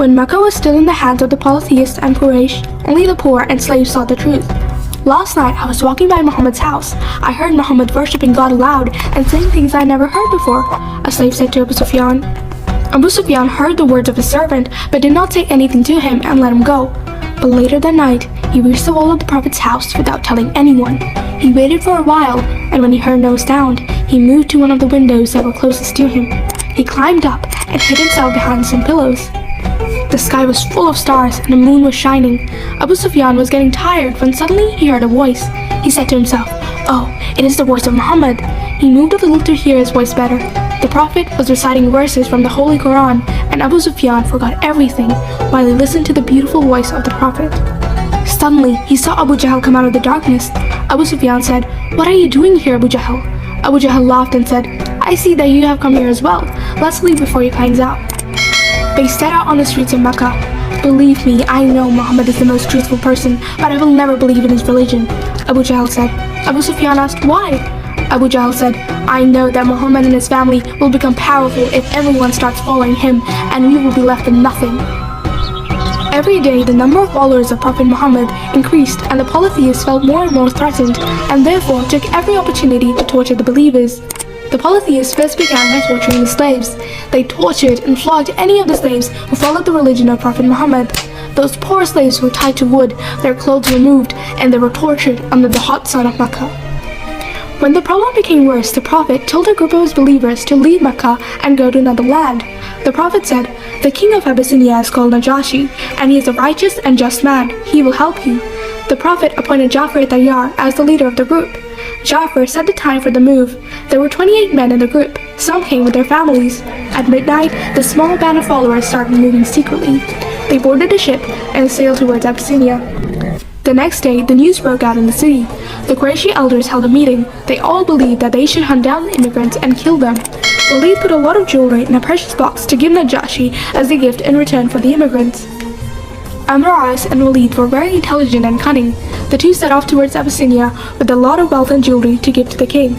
When Mecca was still in the hands of the polytheists and Quraysh, only the poor and slaves saw the truth. Last night I was walking by Muhammad's house. I heard Muhammad worshipping God aloud and saying things I never heard before, a slave said to Abu Sufyan. Abu Sufyan heard the words of his servant but did not say anything to him and let him go. But later that night, he reached the wall of the Prophet's house without telling anyone. He waited for a while, and when he heard no sound, he moved to one of the windows that were closest to him. He climbed up and hid himself behind some pillows. The sky was full of stars and the moon was shining. Abu Sufyan was getting tired when suddenly he heard a voice. He said to himself, "Oh, it is the voice of Muhammad." He moved a little to hear his voice better. The Prophet was reciting verses from the Holy Quran, and Abu Sufyan forgot everything while he listened to the beautiful voice of the Prophet. Suddenly, he saw Abu Jahl come out of the darkness. Abu Sufyan said, "What are you doing here, Abu Jahl?" Abu Jahl laughed and said, "I see that you have come here as well. Let's leave before he finds out." They set out on the streets of Mecca. "Believe me, I know Muhammad is the most truthful person, but I will never believe in his religion," Abu Jahl said. Abu Sufyan asked, "Why?" Abu Jahl said, "I know that Muhammad and his family will become powerful if everyone starts following him, and we will be left with nothing." Every day, the number of followers of Prophet Muhammad increased, and the polytheists felt more and more threatened, and therefore took every opportunity to torture the believers. The polytheists first began by torturing the slaves. They tortured and flogged any of the slaves who followed the religion of Prophet Muhammad. Those poor slaves were tied to wood, their clothes removed, and they were tortured under the hot sun of Mecca. When the problem became worse, the Prophet told a group of his believers to leave Mecca and go to another land. The Prophet said, "The king of Abyssinia is called Najashi, and he is a righteous and just man. He will help you." The Prophet appointed Ja'far Tayyar as the leader of the group. Ja'far set the time for the move. There were 28 men in the group. Some came with their families. At midnight, the small band of followers started moving secretly. They boarded a ship and sailed towards Abyssinia. The next day, the news broke out in the city. The Qurayshi elders held a meeting. They all believed that they should hunt down the immigrants and kill them. Walid put a lot of jewelry in a precious box to give Najashi as a gift in return for the immigrants. Amr As and Walid were very intelligent and cunning. The two set off towards Abyssinia with a lot of wealth and jewelry to give to the king.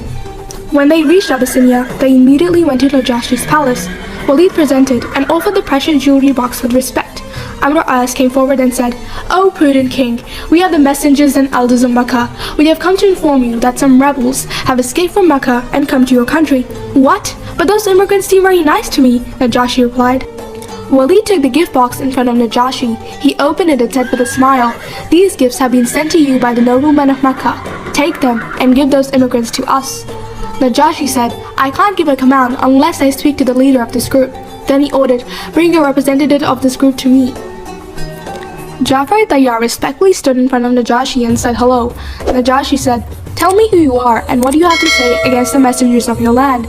When they reached Abyssinia, they immediately went to Najashi's palace. Walid presented and offered the precious jewelry box with respect. Amr As came forward and said, "O prudent king, we are the messengers and elders of Mecca. We have come to inform you that some rebels have escaped from Mecca and come to your country." "What? But those immigrants seem very nice to me," Najashi replied. Walid took the gift box in front of Najashi. He opened it and said with a smile, "These gifts have been sent to you by the noblemen of Mecca. Take them and give those immigrants to us." Najashi said, "I can't give a command unless I speak to the leader of this group." Then he ordered, "Bring a representative of this group to me." Ja'far Tayyar respectfully stood in front of Najashi and said hello. Najashi said, "Tell me who you are and what do you have to say against the messengers of your land?"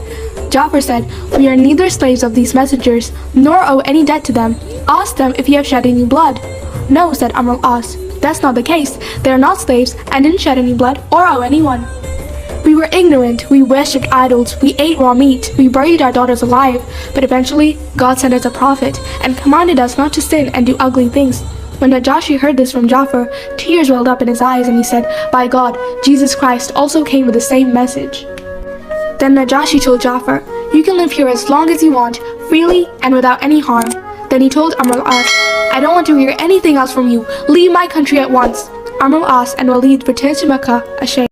Ja'far said, "We are neither slaves of these messengers, nor owe any debt to them. Ask them if you have shed any blood." "No," said Amr al-As, "that's not the case. They are not slaves and didn't shed any blood or owe anyone. We were ignorant, we worshipped idols, we ate raw meat, we buried our daughters alive, but eventually God sent us a prophet and commanded us not to sin and do ugly things." When Najashi heard this from Ja'far, tears welled up in his eyes and he said, "By God, Jesus Christ also came with the same message." Then Najashi told Ja'far, "You can live here as long as you want, freely and without any harm." Then he told Amr al-As, "I don't want to hear anything else from you. Leave my country at once." Amr al-As and Walid returned to Mecca ashamed.